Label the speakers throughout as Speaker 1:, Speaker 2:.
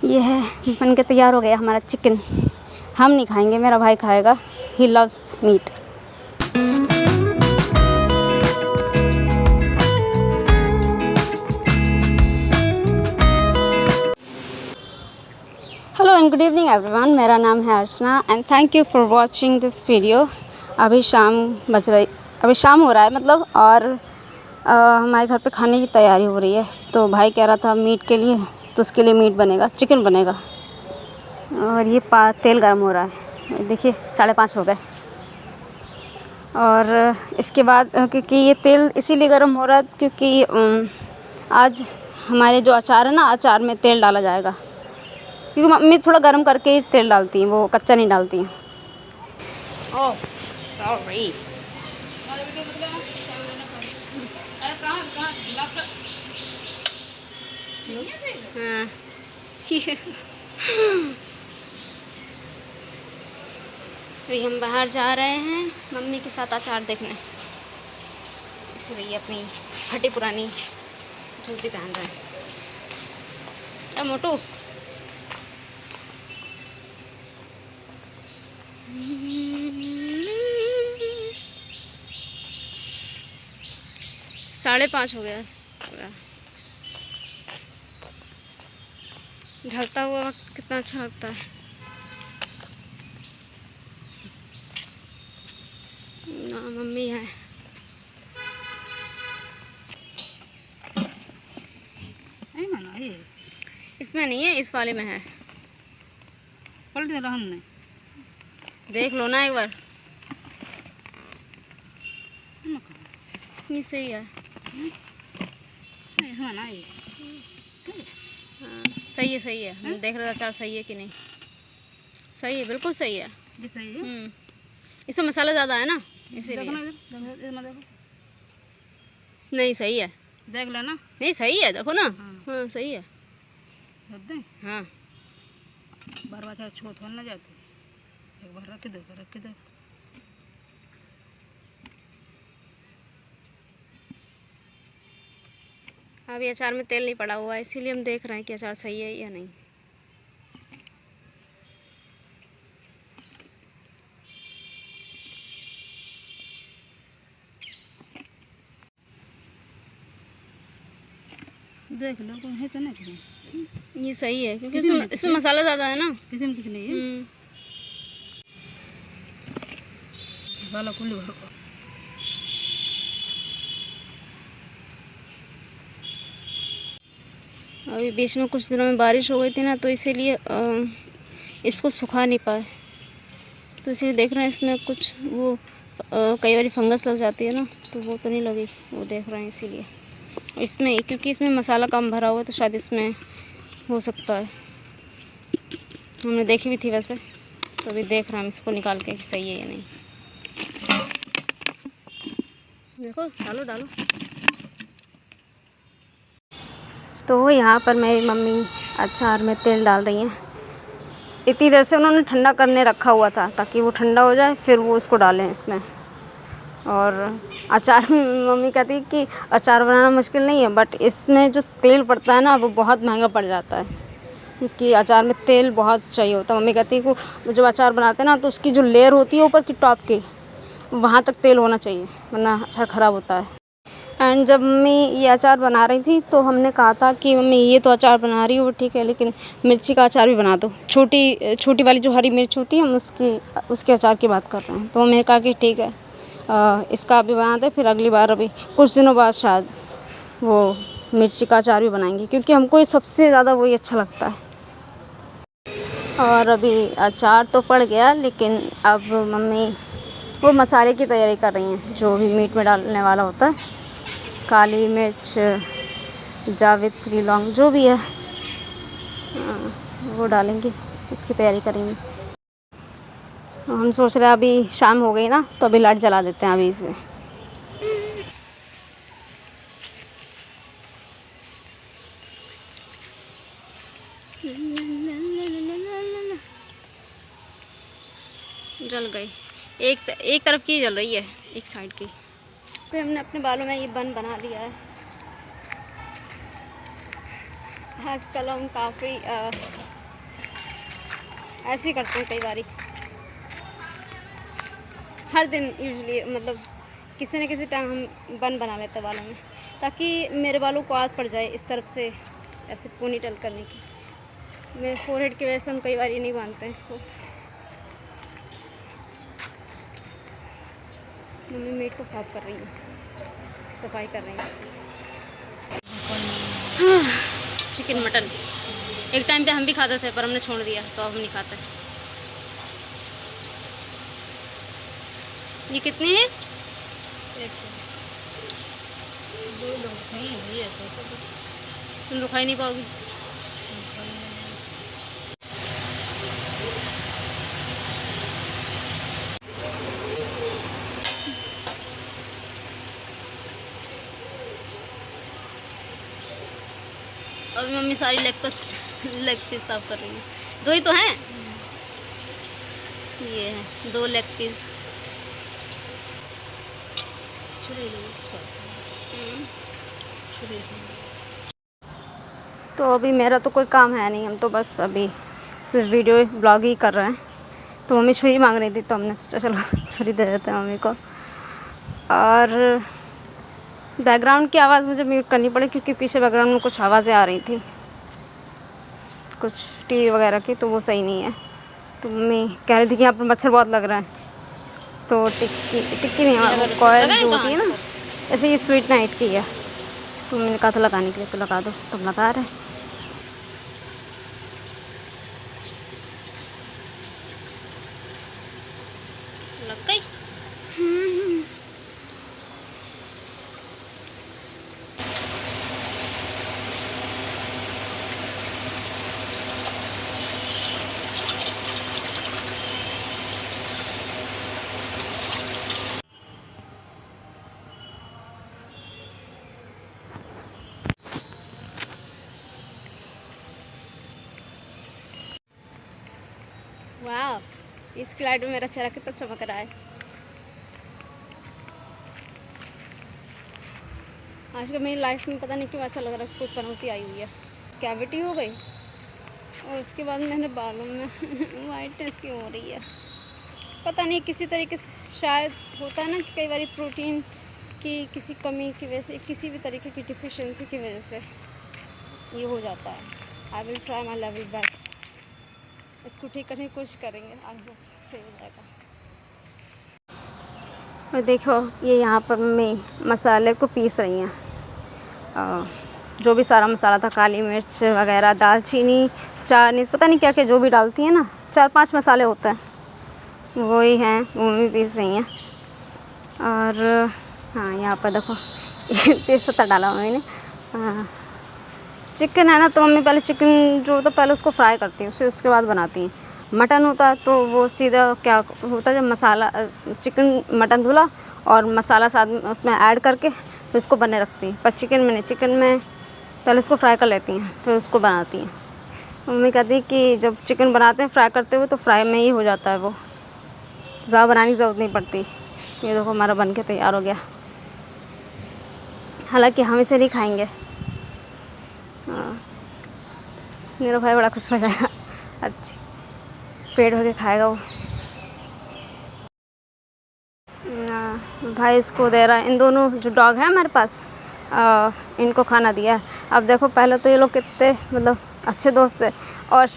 Speaker 1: ये है, बन के तैयार हो गया हमारा चिकन। हम नहीं खाएंगे, मेरा भाई खाएगा, he loves meat. Hello and good evening everyone, मेरा नाम है Archana and thank you for watching this video. अभी शाम हो रहा है मतलब, और हमारे घर पे खाने की तैयारी हो रही है। तो भाई कह रहा था मीट के लिए, तो उसके लिए मीट बनेगा, चिकन बनेगा। और ये तेल गर्म हो रहा है, देखिए 5:30 हो गए। और इसके बाद क्योंकि ये तेल इसीलिए गर्म हो रहा है क्योंकि आज हमारे जो अचार है ना, अचार में तेल डाला जाएगा, क्योंकि मम्मी थोड़ा गर्म करके ही तेल डालती हैं, वो कच्चा नहीं डालती हैं। Oh sorry. हाँ अभी हम बाहर जा रहे हैं मम्मी के साथ अचार देखने, इसलिए अपनी फटी पुरानी जूती पहन रहे हैं। मोटू 5:30 हो गया। ढलता हुआ वक्त कितना अच्छा लगता है ना। मम्मी है, इसमें नहीं है, इस वाले में है। पलट दे रहा हमने, देख लो ना एक बार। ये सही है, हाँ सही है। हम देख रहे थे अचार सही है कि नहीं। सही है, बिल्कुल सही है। इसमें मसाला ज़्यादा है ना, इसीलिए। नहीं सही है, देख लेना। नहीं सही है, देखो ना। हाँ सही है। हाँ बार बार छोड़ ना जाते, एक बार रख दो। अभी अचार में तेल नहीं पड़ा हुआ है, इसीलिए हम देख रहे हैं कि अचार सही है या नहीं। देख लो तो है, तो नहीं ये सही है क्योंकि इसमें मसाला ज़्यादा है ना। किसी में कुछ नहीं है। अभी बीच में कुछ दिनों में बारिश हो गई थी ना, तो इसीलिए इसको सुखा नहीं पाए, तो इसीलिए देख रहे हैं इसमें कुछ वो कई बार फंगस लग जाती है ना, तो वो तो नहीं लगी, वो देख रहे हैं। इसीलिए इसमें, क्योंकि इसमें मसाला कम भरा हुआ है, तो शायद इसमें हो सकता है। हमने देखी भी थी वैसे, तो अभी देख रहे हैं हम इसको निकाल के सही है या नहीं। देखो, डालो। तो यहाँ पर मेरी मम्मी अचार में तेल डाल रही हैं। इतनी देर से उन्होंने ठंडा करने रखा हुआ था ताकि वो ठंडा हो जाए, फिर वो उसको डालें इसमें। और अचार में मम्मी कहती है कि अचार बनाना मुश्किल नहीं है, बट इसमें जो तेल पड़ता है ना, वो बहुत महंगा पड़ जाता है, क्योंकि अचार में तेल बहुत चाहिए होता है। मम्मी कहती है कि जब अचार बनाते हैं ना, तो उसकी जो लेयर होती है ऊपर की टॉप की, वहाँ तक तेल होना चाहिए, वरना अचार ख़राब होता है। एंड जब मम्मी ये अचार बना रही थी, तो हमने कहा था कि मम्मी ये तो अचार बना रही हो वो ठीक है, लेकिन मिर्ची का अचार भी बना दो। छोटी वाली जो हरी मिर्च होती है, हम उसके अचार की बात कर रहे हैं। तो मैंने कहा कि ठीक है, इसका भी बना दे, फिर अगली बार अभी कुछ दिनों बाद शायद वो मिर्ची का अचार भी बनाएंगे, क्योंकि हमको ये सबसे ज़्यादा वही अच्छा लगता है। और अभी अचार तो पड़ गया, लेकिन अब मम्मी वो मसाले की तैयारी कर रही हैं, जो भी मीट में डालने वाला होता है। काली मिर्च, जावित्री, लौंग, जो भी है वो डालेंगे, उसकी तैयारी करेंगे। हम सोच रहे हैं अभी शाम हो गई ना, तो अभी लाइट जला देते हैं अभी इसे। जल गई, एक तरफ की जल रही है, एक साइड की। फिर हमने अपने बालों में ये बन बना लिया है। आजकल हम काफ़ी ऐसे ही करते हैं कई बारी, हर दिन यूजुअली, मतलब किसी न किसी टाइम हम बन बना लेते हैं बालों में, ताकि मेरे बालों को आदत पड़ जाए इस तरफ से ऐसे पोनीटेल करने की। मेरे फोरहेड की वजह से हम कई बार नहीं बांधते हैं इसको। मम्मी मीट को साफ कर रही हैं, सफाई कर रही हैं। चिकन मटन एक टाइम पे हम भी खाते थे, पर हमने छोड़ दिया, तो अब हम नहीं खाते। ये कितने हैं? तुम तो खा ही नहीं पाओगी। अभी मम्मी सारी लेग पीस साफ कर रही है। 2 ही तो हैं, ये है 2 लेग पीस। तो अभी मेरा तो कोई काम है नहीं, हम तो बस अभी सिर्फ वीडियो ब्लॉग ही कर रहे हैं। तो मम्मी छुरी मांग रही थी, तो हमने सोचा चलो छुरी दे देते हैं मम्मी को। और बैकग्राउंड की आवाज़ मुझे म्यूट करनी पड़ी, क्योंकि पीछे बैकग्राउंड में कुछ आवाज़ें आ रही थी, कुछ टीवी वगैरह की, तो वो सही नहीं है। तो मम्मी कह रही थी कि यहाँ पर मच्छर बहुत लग रहा है, तो टिक्की नहीं है, कॉयल जो होती है ना, ऐसे ये स्वीट नाइट की है, तो मैंने कहा था लगाने के लिए, तो लगा दो। तुम लगा रहे लग गई। वाह, इस लाइट में मेरा चेहरा कितना चमक रहा है। आजकल मेरी लाइफ में पता नहीं क्यों ऐसा लग रहा है कुछ पनौती आई हुई है, कैविटी हो गई, और उसके बाद मेरे बालों में वाइटनेस क्यों हो रही है पता नहीं। किसी तरीके से शायद होता है ना कि कई बार प्रोटीन की किसी कमी की वजह से, किसी भी तरीके की डिफिशियंसी की वजह से ये हो जाता है। I will try my level best, इसको ठीक करने की कोशिश करेंगे, आई होप सही हो जाएगा। और देखो ये यहाँ पर मैं मसाले को पीस रही हैं, जो भी सारा मसाला था, काली मिर्च वगैरह, दालचीनी, स्टार अनीस, पता नहीं क्या क्या जो भी डालती हैं ना, 4-5 मसाले होते हैं, वही हैं, वो भी पीस रही हैं। और हाँ यहाँ पर देखो तेज़पत्ता डाला मैंने। चिकन है ना, तो मम्मी पहले चिकन जो होता है पहले उसको फ्राई करती हैं, उसके बाद बनाती हैं। मटन होता है तो वो सीधा क्या होता है, जब मसाला चिकन मटन धुला और मसाला साथ में उसमें ऐड करके फिर उसको बने रखती हैं। पर चिकन में पहले उसको फ्राई कर लेती हैं, फिर उसको बनाती हैं। मम्मी कहती है कि जब चिकन बनाते हैं फ्राई करते हुए, तो फ्राई में ही हो जाता है, वो ज़्यादा बनाने की ज़रूरत नहीं पड़ती। ये देखो हमारा बन के तैयार हो गया। हालांकि हम इसे नहीं खाएंगे, हाँ मेरा भाई बड़ा खुश हो जाएगा, अच्छी पेट भर के खाएगा वो। भाई इसको दे रहा है, इन दोनों जो डॉग है हमारे पास, इनको खाना दिया। अब देखो पहले तो ये लोग कितने मतलब अच्छे दोस्त थे, और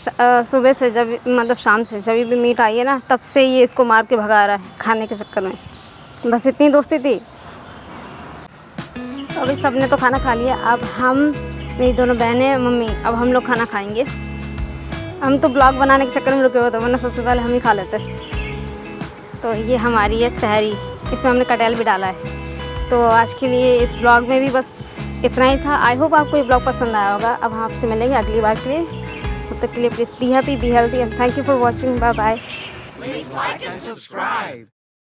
Speaker 1: सुबह से जब मतलब शाम से जब भी मीट आई है ना, तब से ये इसको मार के भगा रहा है खाने के चक्कर में, बस इतनी दोस्ती थी। तो अभी सब ने तो खाना खा लिया, अब हम मेरी दोनों बहनें मम्मी, अब हम लोग खाना खाएंगे। हम तो ब्लॉग बनाने के चक्कर में रुके हुए थे, वरना सबसे पहले हम ही खा लेते। तो ये हमारी है तहरी, इसमें हमने कटहल भी डाला है। तो आज के लिए इस ब्लॉग में भी बस इतना ही था। आई होप आपको ये ब्लॉग पसंद आया होगा। अब हम आपसे मिलेंगे अगली बार के लिए, तब तक के लिए please be happy, be healthy and thank you for watching. Bye bye.